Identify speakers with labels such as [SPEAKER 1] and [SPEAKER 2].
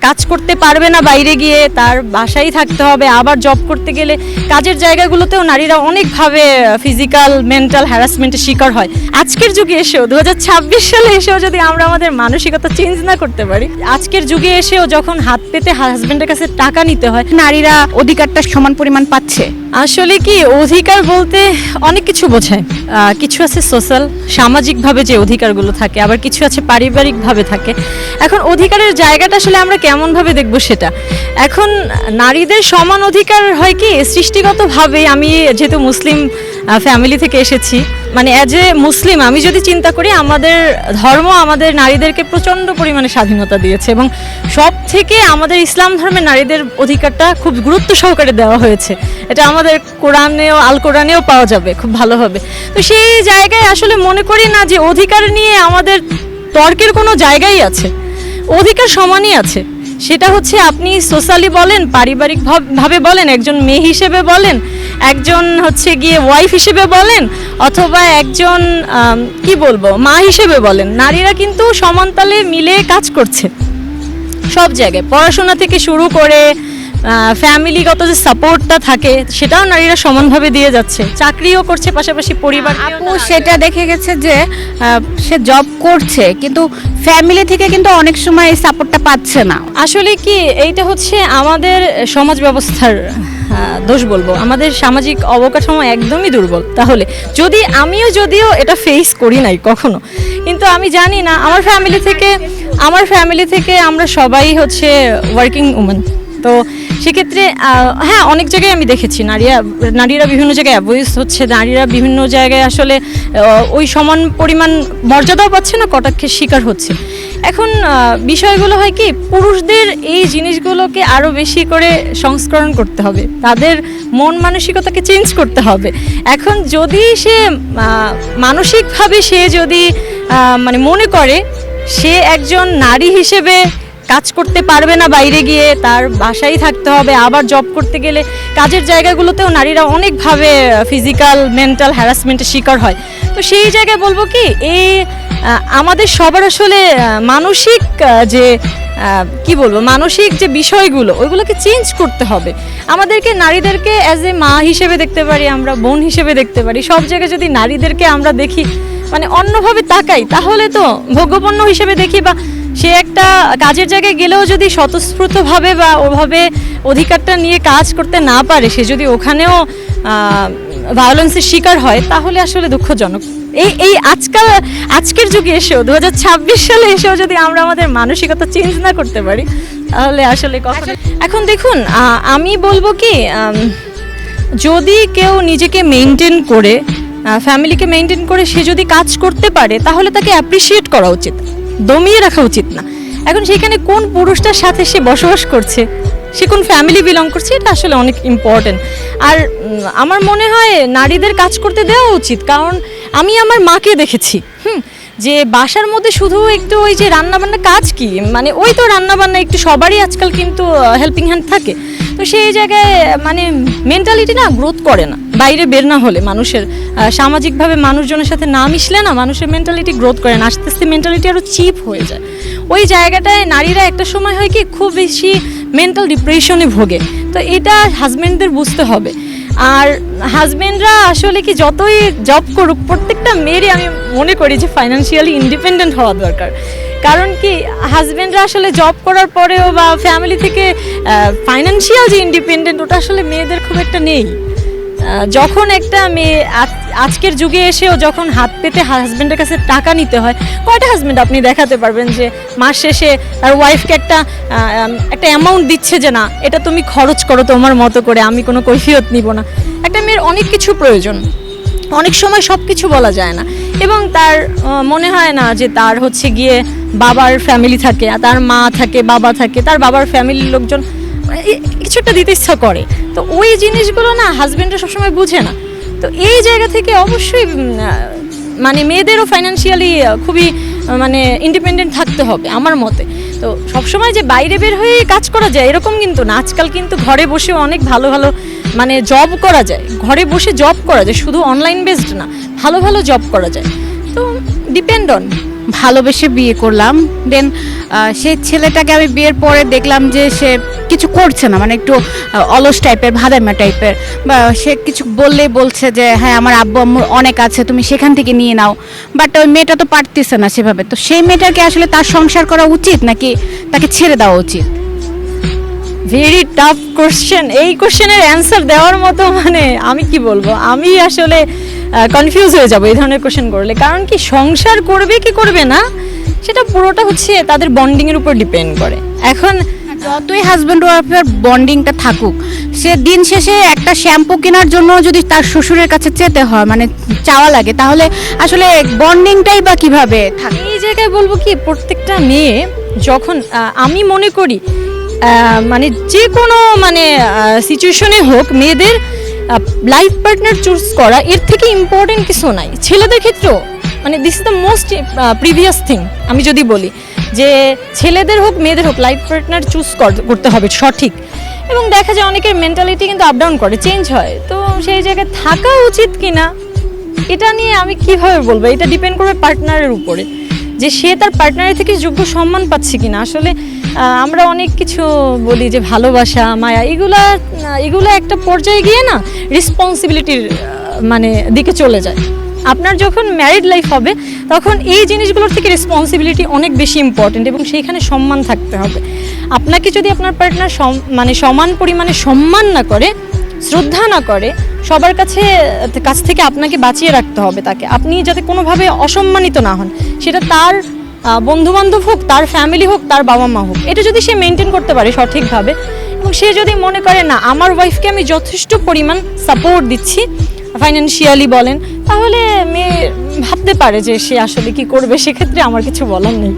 [SPEAKER 1] কাজ করতে পারবে না বাইরে গিয়ে, তার বাসায় থাকতে হবে। আবার জব করতে গেলে কাজের জায়গাগুলোতেও নারীরা অনেকভাবে ফিজিক্যাল মেন্টাল হ্যারাসমেন্টের শিকার হয়। আজকের যুগে এসেও 2026 সালে এসেও যদি আমরা আমাদের মানসিকতা চেঞ্জ না করতে পারি, আজকের যুগে এসেও যখন হাত পেতে হাজবেন্ডের কাছে টাকা নিতে হয়,
[SPEAKER 2] নারীরা অধিকারটা সমান পরিমাণ পাচ্ছে?
[SPEAKER 1] আসলে কি অধিকার বলতে অনেক কিছু বোঝায়। কিছু আছে সোশ্যাল, সামাজিকভাবে যে অধিকারগুলো থাকে, আবার কিছু আছে পারিবারিকভাবে থাকে। এখন অধিকারের জায়গাটা আসলে আমরা কেমনভাবে দেখব সেটা। এখন নারীদের সমান অধিকার হয় কি সৃষ্টিগতভাবে, আমি যেহেতু মুসলিম ফ্যামিলি থেকে এসেছি, মানে অ্যাজ এ মুসলিম আমি যদি চিন্তা করি, আমাদের ধর্ম আমাদের নারীদেরকে প্রচণ্ড পরিমাণে স্বাধীনতা দিয়েছে, এবং সব থেকে আমাদের ইসলাম ধর্মে নারীদের অধিকারটা খুব গুরুত্ব সহকারে দেওয়া হয়েছে। এটা আমাদের কোরআনেও, আল কোরআনেও পাওয়া যাবে খুব ভালোভাবে। তো সেই জায়গায় আসলে মনে করি না যে অধিকার নিয়ে আমাদের তর্কের কোনো জায়গাই আছে। অধিকার সমানই আছে। সেটা হচ্ছে আপনি সোশ্যালি বলেন, পারিবারিক ভাবে বলেন, একজন মেয়ে হিসেবে বলেন, একজন হচ্ছে গিয়ে ওয়াইফ হিসেবে বলেন, অথবা একজন কি বলবো মা হিসেবে বলেন, নারীরা কিন্তু সমানতালে মিলে কাজ করছে সব জায়গায়। পড়াশোনা থেকে শুরু করে ফ্যামিলিগত যে সাপোর্টটা থাকে সেটাও নারীরা সমানভাবে দিয়ে যাচ্ছে, চাকরিও করছে, পাশাপাশি পরিবার।
[SPEAKER 2] আপু সেটা দেখে গেছে যে সে জব করছে, কিন্তু ফ্যামিলি থেকে কিন্তু অনেক সময় এই সাপোর্টটা পাচ্ছে না।
[SPEAKER 1] আসলে কি এইটা হচ্ছে আমাদের সমাজ ব্যবস্থার দোষ বলবো। আমাদের সামাজিক অবকাঠামো একদমই দুর্বল। তাহলে যদিও এটা ফেস করি নাই কখনো, কিন্তু আমি জানি না, আমার ফ্যামিলি থেকে আমরা সবাই হচ্ছে ওয়ার্কিং উমেন। তো সেক্ষেত্রে হ্যাঁ, অনেক জায়গায় আমি দেখেছি নারীরা বিভিন্ন জায়গায় অ্যাবুইজ হচ্ছে, নারীরা বিভিন্ন জায়গায় আসলে ওই সমান পরিমাণ মর্যাদাও পাচ্ছে না, কটাক্ষের শিকার হচ্ছে। এখন বিষয়গুলো হয় কি, পুরুষদের এই জিনিসগুলোকে আরও বেশি করে সংস্করণ করতে হবে, তাদের মন মানসিকতাকে চেঞ্জ করতে হবে। এখন যদি সে মানসিকভাবে সে যদি মানে মনে করে সে একজন নারী হিসেবে কাজ করতে পারবে না বাইরে গিয়ে, তার বাসায় থাকতে হবে। আবার জব করতে গেলে কাজের জায়গাগুলোতেও নারীরা অনেকভাবে ফিজিক্যাল মেন্টাল হ্যারাসমেন্টের শিকার হয়। তো সেই জায়গায় বলবো কি, আমাদের সবার আসলে মানসিক যে মানসিক যে বিষয়গুলো, ওইগুলোকে চেঞ্জ করতে হবে। আমাদেরকে নারীদেরকে অ্যাজ এ মা হিসেবে দেখতে পারি, আমরা বোন হিসেবে দেখতে পারি। সব জায়গায় যদি নারীদেরকে আমরা দেখি মানে অন্যভাবে তাকাই, তাহলে তো ভোগ্যপণ্য হিসেবে দেখি, বা সে একটা কাজের জায়গায় গেলেও যদি স্বতঃস্ফূর্তভাবে বা ওভাবে অধিকারটা নিয়ে কাজ করতে না পারে, সে যদি ওখানেও ভায়োলেন্সের শিকার হয়, তাহলে আসলে দুঃখজনক। এই আজকের যুগে এসেও 2026 সালে এসেও যদি আমরা আমাদের মানসিকতা চেঞ্জ না করতে পারি, তাহলে আসলে কখনো। এখন দেখুন, আমি বলবো কি, যদি কেউ নিজেকে মেনটেন করে, ফ্যামিলিকে মেনটেন করে সে যদি কাজ করতে পারে, তাহলে তাকে অ্যাপ্রিসিয়েট করা উচিত, দমিয়ে রাখা উচিত না। এখন সেখানে কোন পুরুষটার সাথে সে বসবাস করছে, সে কোন ফ্যামিলি বিলং করছে, এটা আসলে অনেক ইম্পর্টেন্ট। আর আমার মনে হয় নারীদের কাজ করতে দেওয়া উচিত, কারণ আমি আমার মাকে দেখেছি যে বাসার মধ্যে শুধু একটু ওই যে রান্নাবান্না কাজ কি, মানে ওই তো রান্নাবান্না একটু সবারই আজকাল কিন্তু হেল্পিং হ্যান্ড থাকে। তো সেই জায়গায় মানে মেন্টালিটি না গ্রোথ করে না, বাইরে বের না হলে, মানুষের সামাজিকভাবে মানুষজনের সাথে না মিশলে না মানুষের মেন্টালিটি গ্রোথ করে না, আস্তে আস্তে মেন্টালিটি আরও চিপ হয়ে যায়। ওই জায়গাটায় নারীরা একটা সময় হয় কি খুব বেশি মেন্টাল ডিপ্রেশনে ভোগে। তো এটা হাজব্যান্ডদের বুঝতে হবে। আর হাজব্যান্ডরা আসলে কি যতই জব করুক, প্রত্যেকটা মেয়েরই আমি মনে করি যে ফাইন্যান্সিয়ালি ইন্ডিপেন্ডেন্ট হওয়া দরকার। কারণ কি, হাজব্যান্ডরা আসলে জব করার পরেও বা ফ্যামিলি থেকে ফাইন্যান্সিয়াল যে ইন্ডিপেন্ডেন্ট, ওটা আসলে মেয়েদের খুব একটা নেই। যখন একটা মেয়ে আজকের যুগে এসেও যখন হাত পেতে হাজব্যান্ডের কাছে টাকা নিতে হয়, কয়টা হাজব্যান্ড আপনি দেখাতে পারবেন যে মাস শেষে তার ওয়াইফকে একটা অ্যামাউন্ট দিচ্ছে যে না, এটা তুমি খরচ করো তোমার মতো করে, আমি কোনো কৈফিয়ত নিব না। একটা মেয়ের অনেক কিছু প্রয়োজন, অনেক সময় সব কিছু বলা যায় না, এবং তার মনে হয় না যে তার হচ্ছে গিয়ে বাবার ফ্যামিলি থাকে, তার মা থাকে, বাবা থাকে, তার বাবার ফ্যামিলির লোকজন কিছু একটা দিতে ইচ্ছা করে। তো ওই জিনিসগুলো না হাজব্যান্ডরা সবসময় বুঝে না। তো এই জায়গা থেকে অবশ্যই মানে মেয়েদেরও ফাইন্যান্সিয়ালি খুবই মানে ইন্ডিপেন্ডেন্ট থাকতে হবে আমার মতে। তো সবসময় যে বাইরে বের হয়ে কাজ করা যায় এরকম কিন্তু না, আজকাল কিন্তু ঘরে বসেও অনেক ভালো ভালো মানে জব করা যায়, ঘরে বসে জব করা যায়, শুধু অনলাইন বেসড না, ভালো ভালো জব করা যায়। তো ডিপেন্ড অন
[SPEAKER 2] ভালোবেসে বিয়ে করলাম, দেন সেই ছেলেটাকে আমি বিয়ের পরে দেখলাম যে সে কিছু করছে না, মানে একটু অলস টাইপের, ভাদাইমা টাইপের, বা সে কিছু বললেই বলছে যে হ্যাঁ আমার আব্বু আম্মুর অনেক আছে, তুমি সেখান থেকে নিয়ে নাও। বাট ওই মেয়েটা তো পারতেছে না সেভাবে। তো সেই মেয়েটাকে আসলে তার সংসার করা উচিত নাকি তাকে ছেড়ে দেওয়া উচিত?
[SPEAKER 1] Very tough question. এই কোশ্চেনের অ্যান্সার দেওয়ার মতো মানে আমি কি বলবো, আমি আসলে কনফিউজ হয়ে যাব এই ধরনের কোশ্চেন করলে। কারণ কি, সংসার করবে কি করবে না সেটা পুরোটা হচ্ছে তাদের বন্ডিংয়ের উপর ডিপেন্ড করে। এখন
[SPEAKER 2] যতই হাজব্যান্ড ওয়াইফের বন্ডিংটা থাকুক, সে দিন শেষে একটা শ্যাম্পু কেনার জন্য যদি তার শ্বশুরের কাছে যেতে হয়, মানে চাওয়া লাগে, তাহলে আসলে বন্ডিংটাই বা কিভাবে থাকে?
[SPEAKER 1] এই জায়গায় বলবো কি, প্রত্যেকটা মেয়ে যখন আমি মনে করি মানে যে কোনো মানে সিচুয়েশনে হোক, মেয়েদের লাইফ পার্টনার চুজ করা এর থেকে ইম্পর্টেন্ট কিছু নাই। ছেলেদের ক্ষেত্রেও মানে this is the most previous thing. আমি যদি বলি যে ছেলেদের হোক মেয়েদের হোক, লাইফ পার্টনার চুজ করতে হবে সঠিক। এবং দেখা যায় অনেকের মেন্টালিটি কিন্তু আপ ডাউন করে, চেঞ্জ হয়। তো সেই জায়গায় থাকা উচিত কিনা এটা নিয়ে আমি কিভাবে বলবো, এটা ডিপেন্ড করবে পার্টনারের উপরে, যে সে তার পার্টনারের থেকে যোগ্য সম্মান পাচ্ছে কিনা। আসলে আমরা অনেক কিছু বলি যে ভালোবাসা, মায়া, এগুলা একটা পর্যায়ে গিয়ে না রেসপন্সিবিলিটির মানে দিকে চলে যায়। আপনার যখন ম্যারিড লাইফ হবে তখন এই জিনিসগুলোর থেকে রেসপন্সিবিলিটি অনেক বেশি ইম্পর্টেন্ট, এবং সেইখানে সম্মান থাকতে হবে। আপনাকে যদি আপনার পার্টনার মানে সমান পরিমাণে সম্মান না করে, শ্রদ্ধা না করে, সবার কাছ থেকে আপনাকে বাঁচিয়ে রাখতে হবে তাকে। আপনি যাতে কোনোভাবে অসম্মানিত না হন, সেটা তার বন্ধুবান্ধব হোক, তার ফ্যামিলি হোক, তার বাবা মা হোক, এটা যদি সে মেনটেন করতে পারে সঠিকভাবে, এবং সে যদি মনে করে না আমার ওয়াইফকে আমি যথেষ্ট পরিমাণ সাপোর্ট দিচ্ছি, ফাইন্যান্সিয়ালি বলেন, তাহলে মেয়ে ভাবতে পারে যে সে আসলে কি করবে। সেক্ষেত্রে আমার কিছু বলার নেই।